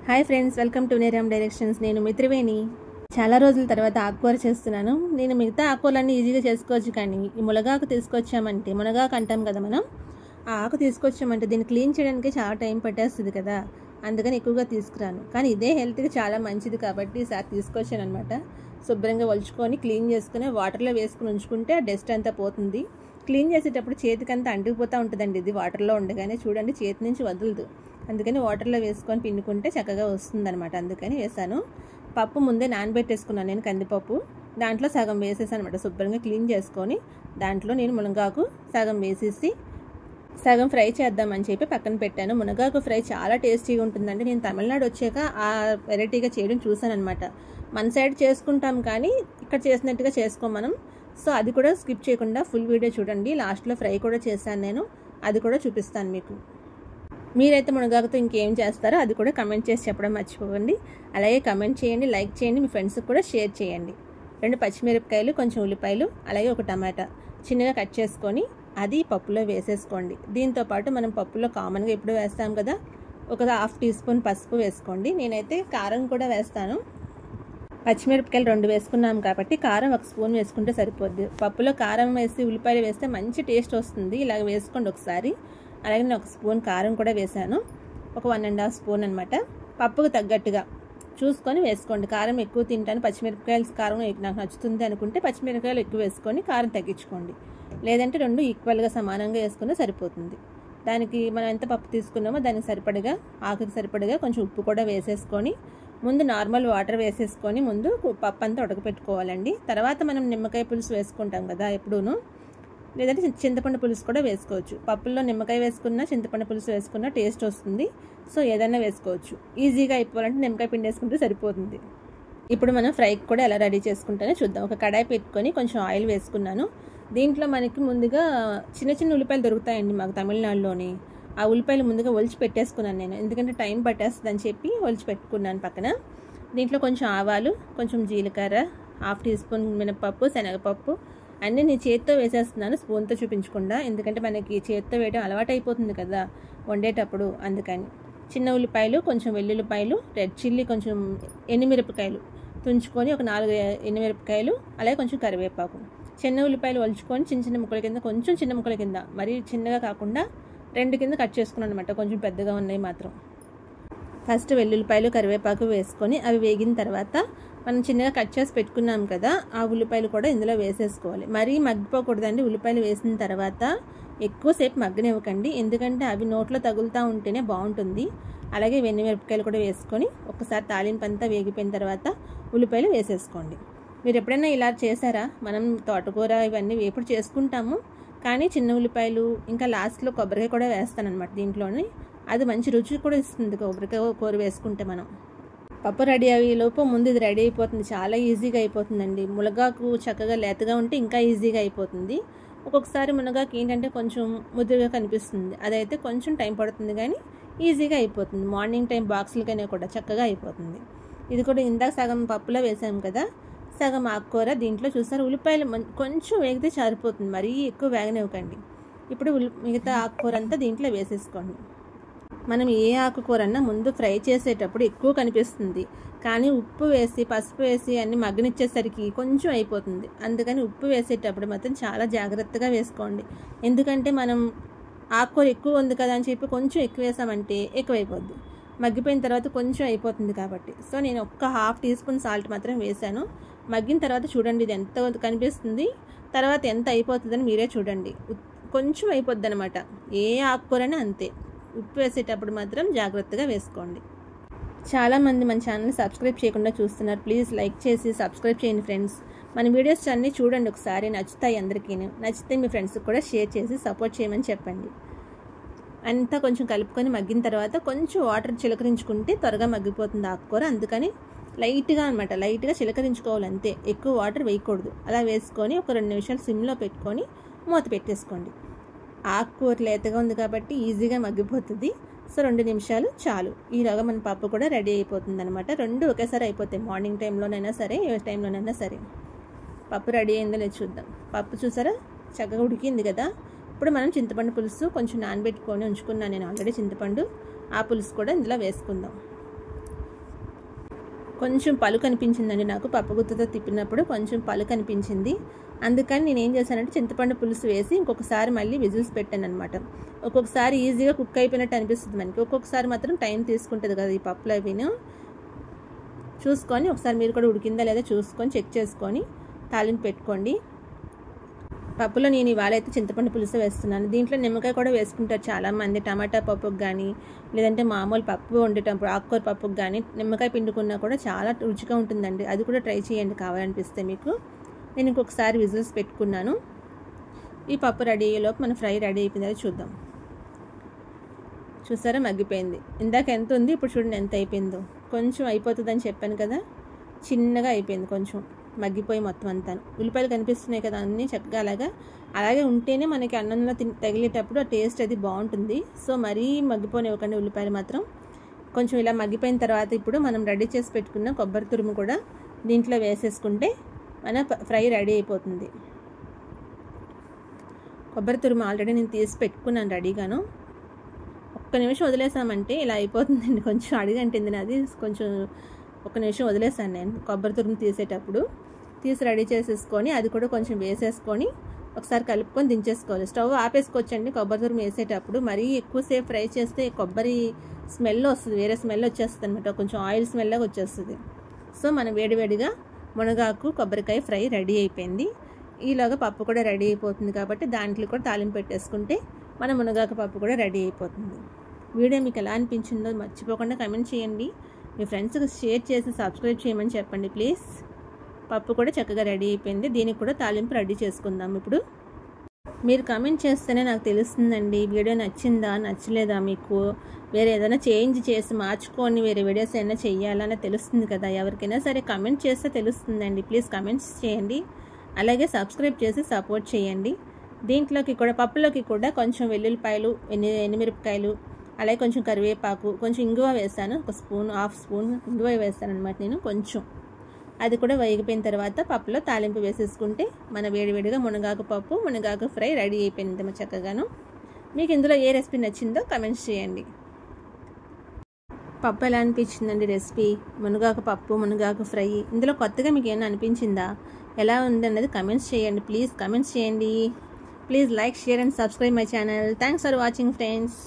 Hi friends, welcome to Neram directions. నేను మిత్రవేణి. చాలా రోజుల తర్వాత ఆకుకూర చేస్తున్నాను. నేను మిగతా ఆకుకూరలన్నీ ఈజీగా చేసుకోవచ్చు, కానీ ఈ మునగాకు తీసుకొచ్చామంటే, మునగాకు అంటాం కదా మనం, ఆ ఆకు తీసుకొచ్చామంటే దీన్ని క్లీన్ చేయడానికి చాలా టైం పట్టేస్తుంది కదా, అందుకని ఎక్కువగా తీసుకురాను. కానీ ఇదే హెల్త్కి చాలా మంచిది కాబట్టి ఈసారి తీసుకొచ్చాను అనమాట. శుభ్రంగా ఒలుచుకొని క్లీన్ చేసుకుని వాటర్లో వేసుకుని ఉంచుకుంటే ఆ డస్ట్ అంతా పోతుంది. క్లీన్ చేసేటప్పుడు చేతికంతా అంటుకుపోతూ ఉంటుందండి. ఇది వాటర్లో ఉండగానే చూడండి, చేతి నుంచి వదలదు. అందుకని వాటర్లో వేసుకొని పిండుకుంటే చక్కగా వస్తుందన్నమాట. అందుకని వేసాను. పప్పు ముందే నానబెట్టేసుకున్నాను నేను, కందిపప్పు. దాంట్లో సగం వేసేసాను అనమాట. శుభ్రంగా క్లీన్ చేసుకొని దాంట్లో నేను మునగాకు సగం వేసేసి సగం ఫ్రై చేద్దామని చెప్పి పక్కన పెట్టాను. మునగాకు ఫ్రై చాలా టేస్టీగా ఉంటుందండి. నేను తమిళనాడు వచ్చాక ఆ వెరైటీగా చేయడం చూసాను అనమాట. మన సైడ్ చేసుకుంటాం కానీ ఇక్కడ చేసినట్టుగా చేసుకోం మనం. సో అది కూడా స్కిప్ చేయకుండా ఫుల్ వీడియో చూడండి. లాస్ట్లో ఫ్రై కూడా చేశాను నేను, అది కూడా చూపిస్తాను మీకు. మీరైతే మునగాకుతో ఇంకేం చేస్తారో అది కూడా కమెంట్ చేసి చెప్పడం మర్చిపోకండి. అలాగే కమెంట్ చేయండి, లైక్ చేయండి, మీ ఫ్రెండ్స్కి కూడా షేర్ చేయండి. 2 పచ్చిమిరపకాయలు, కొంచెం ఉల్లిపాయలు, అలాగే ఒక టమాటా చిన్నగా కట్ చేసుకొని అది పప్పులో వేసేసుకోండి. దీంతోపాటు మనం పప్పులో కామన్గా ఎప్పుడు వేస్తాం కదా, ఒక 1/2 టీ స్పూన్ పసుపు వేసుకోండి. నేనైతే కారం కూడా వేస్తాను. పచ్చిమిరపకాయలు 2 వేసుకున్నాం కాబట్టి కారం 1 స్పూన్ వేసుకుంటే సరిపోద్ది. పప్పులో కారం వేసి ఉల్లిపాయలు వేస్తే మంచి టేస్ట్ వస్తుంది. ఇలాగ వేసుకోండి ఒకసారి. అలాగే నేను 1 స్పూన్ కారం కూడా వేసాను. ఒక 1.5 స్పూన్ అనమాట. పప్పుకు తగ్గట్టుగా చూసుకొని వేసుకోండి. కారం ఎక్కువ తింటాను, పచ్చిమిరపకాయలు కారం నాకు నచ్చుతుంది అనుకుంటే పచ్చిమిరపకాయలు ఎక్కువ వేసుకొని కారం తగ్గించుకోండి. లేదంటే 2 ఈక్వల్గా సమానంగా వేసుకున్నా సరిపోతుంది. దానికి మనం ఎంత పప్పు తీసుకున్నామో దానికి సరిపడగా, ఆకుకి సరిపడగా కొంచెం ఉప్పు కూడా వేసేసుకొని ముందు నార్మల్ వాటర్ వేసేసుకొని ముందు పప్పు అంతా ఉడకపెట్టుకోవాలండి. తర్వాత మనం నిమ్మకాయ పులుసు వేసుకుంటాం కదా ఎప్పుడూను, లేదంటే చింతపండు పులుసు కూడా వేసుకోవచ్చు. పప్పుల్లో నిమ్మకాయ వేసుకున్నా చింతపండు పులుసు వేసుకున్నా టేస్ట్ వస్తుంది. సో ఏదైనా వేసుకోవచ్చు. ఈజీగా అయిపోవాలంటే నిమ్మకాయ పిండి వేసుకుంటే సరిపోతుంది. ఇప్పుడు మనం ఫ్రైకి కూడా ఎలా రెడీ చేసుకుంటానో చూద్దాం. ఒక కడాయి పెట్టుకొని కొంచెం ఆయిల్ వేసుకున్నాను. దీంట్లో మనకి ముందుగా చిన్న చిన్న ఉల్లిపాయలు దొరుకుతాయండి మాకు తమిళనాడులోని. ఆ ఉల్లిపాయలు ముందుగా ఒలిచి పెట్టేసుకున్నాను నేను, ఎందుకంటే టైం పట్టేస్తుంది అని చెప్పి ఒలిచి పెట్టుకున్నాను పక్కన. దీంట్లో కొంచెం ఆవాలు, కొంచెం జీలకర్ర, 1/2 టీ స్పూన్ మినపప్పు, శనగపప్పు అన్నీ నేను చేత్తో వేసేస్తున్నాను, స్పూన్తో చూపించకుండా. ఎందుకంటే మనకి చేత్తో వేయడం అలవాటు అయిపోతుంది కదా వండేటప్పుడు, అందుకని. చిన్న ఉల్లిపాయలు, కొంచెం వెల్లుల్లిపాయలు, రెడ్ చిల్లీ, కొంచెం ఎండుమిరపకాయలు తుంచుకొని ఒక 4 ఎండుమిరపకాయలు, అలాగే కొంచెం కరివేపాకు. చిన్న ఉల్లిపాయలు ఒలుచుకొని చిన్న చిన్న ముక్కల కింద, కొంచెం చిన్న ముక్కల కింద, మరీ చిన్నగా కాకుండా 2 కింద కట్ చేసుకున్నాను అనమాట, కొంచెం పెద్దగా ఉన్నాయి మాత్రం. ఫస్ట్ వెల్లుల్లిపాయలు, కరివేపాకు వేసుకొని అవి వేగిన తర్వాత మనం చిన్నగా కట్ చేసి పెట్టుకున్నాం కదా ఆ ఉల్లిపాయలు కూడా ఇందులో వేసేసుకోవాలి. మరీ మగ్గిపోకూడదండి. ఉల్లిపాయలు వేసిన తర్వాత ఎక్కువసేపు మగ్గనివ్వకండి, ఎందుకంటే అవి నోట్లో తగులుతూ ఉంటేనే బాగుంటుంది. అలాగే వెన్నమిరపకాయలు కూడా వేసుకొని ఒకసారి తాలింపు అంతా వేగిపోయిన తర్వాత ఉల్లిపాయలు వేసేసుకోండి. మీరు ఎప్పుడైనా ఇలా చేశారా? మనం తోటకూర ఇవన్నీ వేపుడు చేసుకుంటాము, కానీ చిన్న ఉల్లిపాయలు ఇంకా లాస్ట్లో కొబ్బరికాయ కూడా వేస్తానన్నమాట దీంట్లోని. అది మంచి రుచి కూడా ఇస్తుంది కొబ్బరికాయ కూర వేసుకుంటే. మనం పప్పు రెడీ అయ్యేలోపు ముందు ఇది రెడీ అయిపోతుంది. చాలా ఈజీగా అయిపోతుందండి. మునగాకు చక్కగా లేతగా ఉంటే ఇంకా ఈజీగా అయిపోతుంది. ఒక్కొక్కసారి మునగాకు ఏంటంటే కొంచెం ముద్దుగా కనిపిస్తుంది, అదైతే కొంచెం టైం పడుతుంది, కానీ ఈజీగా అయిపోతుంది. మార్నింగ్ టైం బాక్సులకైనా కూడా చక్కగా అయిపోతుంది. ఇది కూడా ఇందాక సగం పప్పులో వేసాం కదా, సగం ఆకుకూర దీంట్లో చూసారు. ఉల్లిపాయలు కొంచెం వేగితే సరిపోతుంది, మరీ ఎక్కువ వేగనివ్వకండి. ఇప్పుడు మిగతా ఆకుకూర అంతా దీంట్లో వేసేసుకోండి. మనం ఏ ఆకుకూరన్నా ముందు ఫ్రై చేసేటప్పుడు ఎక్కువ కనిపిస్తుంది, కానీ ఉప్పు వేసి పసుపు వేసి అన్ని మగ్గనిచ్చేసరికి కొంచెం అయిపోతుంది. అందుకని ఉప్పు వేసేటప్పుడు మాత్రం చాలా జాగ్రత్తగా వేసుకోండి. ఎందుకంటే మనం ఆకుకూర ఎక్కువ ఉంది కదా అని చెప్పి కొంచెం ఎక్కువ వేసామంటే ఎక్కువైపోద్ది, మగ్గిపోయిన తర్వాత కొంచెం అయిపోతుంది కాబట్టి. సో నేను ఒక్క 1/2 టీ స్పూన్ సాల్ట్ మాత్రం వేసాను. మగ్గిన తర్వాత చూడండి ఇది ఎంత కనిపిస్తుంది, తర్వాత ఎంత అయిపోతుందని మీరే చూడండి. కొంచెం అయిపోద్ది అనమాట. ఏ ఆకుకూరనే అంతే. ఉప్పు వేసేటప్పుడు మాత్రం జాగ్రత్తగా వేసుకోండి. చాలామంది మన ఛానల్ని సబ్స్క్రైబ్ చేయకుండా చూస్తున్నారు. ప్లీజ్ లైక్ చేసి సబ్స్క్రైబ్ చేయండి ఫ్రెండ్స్. మన వీడియోస్ అన్నీ చూడండి ఒకసారి, నచ్చుతాయి అందరికీ. నచ్చితే మీ ఫ్రెండ్స్కి కూడా షేర్ చేసి సపోర్ట్ చేయమని చెప్పండి. అంతా కొంచెం కలుపుకొని మగ్గిన తర్వాత కొంచెం వాటర్ చిలకరించుకుంటే త్వరగా మగ్గిపోతుంది ఆకుకూర. అందుకని లైట్గా అనమాట, లైట్గా చిలకరించుకోవాలి అంతే, ఎక్కువ వాటర్ వేయకూడదు. అలా వేసుకొని ఒక 2 నిమిషాలు సిమ్లో పెట్టుకొని మూత పెట్టేసుకోండి. ఆకుకూర లేతగా ఉంది కాబట్టి ఈజీగా మగ్గిపోతుంది. సో 2 నిమిషాలు చాలు. ఈలోగా మన పప్పు కూడా రెడీ అయిపోతుంది అనమాట. 2 ఒకేసారి అయిపోతాయి, మార్నింగ్ టైంలోనైనా సరే ఏ టైంలోనైనా సరే. పప్పు రెడీ అయిందో లేదు చూద్దాం. పప్పు చూసారా చక్కగా ఉడికింది కదా. ఇప్పుడు మనం చింతపండు పులుసు కొంచెం నానబెట్టుకొని ఉంచుకున్నాను నేను ఆల్రెడీ చింతపండు, ఆ పులుసు కూడా ఇందులో వేసుకుందాం. కొంచెం పలుకు అనిపించిందండి నాకు, పప్పు గుత్తితో తిప్పినప్పుడు కొంచెం పలుకు అనిపించింది. అందుకని నేను ఏం చేశానంటే చింతపండు పులుసు వేసి ఇంకొకసారి మళ్ళీ విజిల్స్ పెట్టాను అనమాట. ఒక్కొక్కసారి ఈజీగా కుక్ అయిపోయినట్టు అనిపిస్తుంది మనకి, ఒక్కొక్కసారి మాత్రం టైం తీసుకుంటుంది కదా ఈ పప్పులు అవిను. చూసుకొని ఒకసారి మీరు కూడా ఉడికిందా లేదా చూసుకొని చెక్ చేసుకొని తాలింపు పెట్టుకోండి. పప్పులో నేను ఇవాళ అయితే చింతపండు పులుసు వేస్తున్నాను. దీంట్లో నిమ్మకాయ కూడా వేసుకుంటారు చాలామంది, టమాటా పప్పుకు కానీ లేదంటే మామూలు పప్పు వండేటప్పుడు ఆకుకూర పప్పుకు కానీ నిమ్మకాయ పిండుకున్నా కూడా చాలా రుచిగా ఉంటుందండి. అది కూడా ట్రై చేయండి కావాలనిపిస్తే మీకు. నేను ఇంకొకసారి విజిల్స్ పెట్టుకున్నాను. ఈ పప్పు రెడీ అయ్యేలోపు మన ఫ్రై రెడీ అయిపోయిందో చూద్దాం. చూసారా మగ్గిపోయింది. ఇందాక ఎంత ఉంది, ఇప్పుడు చూడండి ఎంత అయిపోయిందో. కొంచెం అయిపోతుందని చెప్పాను కదా, చిన్నగా అయిపోయింది, కొంచెం మగ్గిపోయి మొత్తం అంతా. ఉల్లిపాయలు కనిపిస్తున్నాయి కదా అన్నీ చక్కగా అలాగే ఉంటేనే మనకి అన్నంలో తగిలేటప్పుడు ఆ టేస్ట్ అది బాగుంటుంది. సో మరీ మగ్గిపోనివ్వకండి ఉల్లిపాయలు మాత్రం. కొంచెం ఇలా మగ్గిపోయిన తర్వాత ఇప్పుడు మనం రెడీ చేసి పెట్టుకున్న కొబ్బరి తురుము కూడా దీంట్లో వేసేసుకుంటే మన ఫ్రై రెడీ అయిపోతుంది. కొబ్బరి తురుము ఆల్రెడీ నేను తీసి పెట్టుకున్నాను రెడీగాను. ఒక్క నిమిషం వదిలేసామంటే ఇలా అయిపోతుందండి. కొంచెం అడిగంటింది నాది, కొంచెం ఒక నిమిషం వదిలేసాను నేను కొబ్బరి తురుము తీసేటప్పుడు. తీసి రెడీ చేసేసుకొని అది కూడా కొంచెం వేసేసుకొని ఒకసారి కలుపుకొని దించేసుకోవాలి. స్టవ్ ఆపేసుకోవచ్చండి కొబ్బరి తురుము వేసేటప్పుడు. మరీ ఎక్కువసేపు ఫ్రై చేస్తే కొబ్బరి స్మెల్ వస్తుంది, వేరే స్మెల్ వచ్చేస్తుంది అనమాట, కొంచెం ఆయిల్ స్మెల్ లాగా వచ్చేస్తుంది. సో మనం వేడివేడిగా మునగాకు కొబ్బరికాయ ఫ్రై రెడీ అయిపోయింది. ఈలోగా పప్పు కూడా రెడీ అయిపోతుంది కాబట్టి దాంట్లో కూడా తాలింపు పెట్టేసుకుంటే మన మునగాకు పప్పు కూడా రెడీ అయిపోతుంది. వీడియో మీకు ఎలా అనిపించిందో మర్చిపోకుండా కమెంట్ చేయండి. మీ ఫ్రెండ్స్కి షేర్ చేసి సబ్స్క్రైబ్ చేయమని చెప్పండి ప్లీజ్. పప్పు కూడా చక్కగా రెడీ అయిపోయింది. దీనికి కూడా తాలింపు రెడీ చేసుకుందాం ఇప్పుడు. మీరు కమెంట్ చేస్తేనే నాకు తెలుస్తుందండి వీడియో నచ్చిందా నచ్చలేదా, మీకు వేరే ఏదైనా చేంజ్ చేసి మార్చుకొని వేరే వీడియోస్ ఏమైనా చెయ్యాలని తెలుస్తుంది కదా. ఎవరికైనా సరే కమెంట్ చేస్తే తెలుస్తుందండి. ప్లీజ్ కమెంట్స్ చేయండి, అలాగే సబ్స్క్రైబ్ చేసి సపోర్ట్ చేయండి. దీంట్లోకి కూడా పప్పులోకి కూడా కొంచెం వెల్లుల్లిపాయలు, ఎండుమిరపకాయలు, అలాగే కొంచెం కరివేపాకు, కొంచెం ఇంగువ వేసాను, ఒక స్పూన్ హాఫ్ స్పూన్ ఇంగువ వేసాను అనమాట నేను కొంచెం. అది కూడా వేగిపోయిన తర్వాత పప్పులో తాలింపు వేసేసుకుంటే మన వేడివేడిగా మునగాకు పప్పు మునగాకు ఫ్రై రెడీ అయిపోయింది చక్కగాను. మీకు ఇందులో ఏ రెసిపీ నచ్చిందో కమెంట్స్ చేయండి. పప్పు ఎలా అనిపించిందండి రెసిపీ, మునగాకు పప్పు మునగాకు ఫ్రై. ఇందులో కొత్తగా మీకు ఏమైనా అనిపించిందా, ఎలా ఉందన్నది కమెంట్స్ చేయండి ప్లీజ్. కమెంట్స్ చేయండి please. Like, share and subscribe my channel. Thanks for watching friends.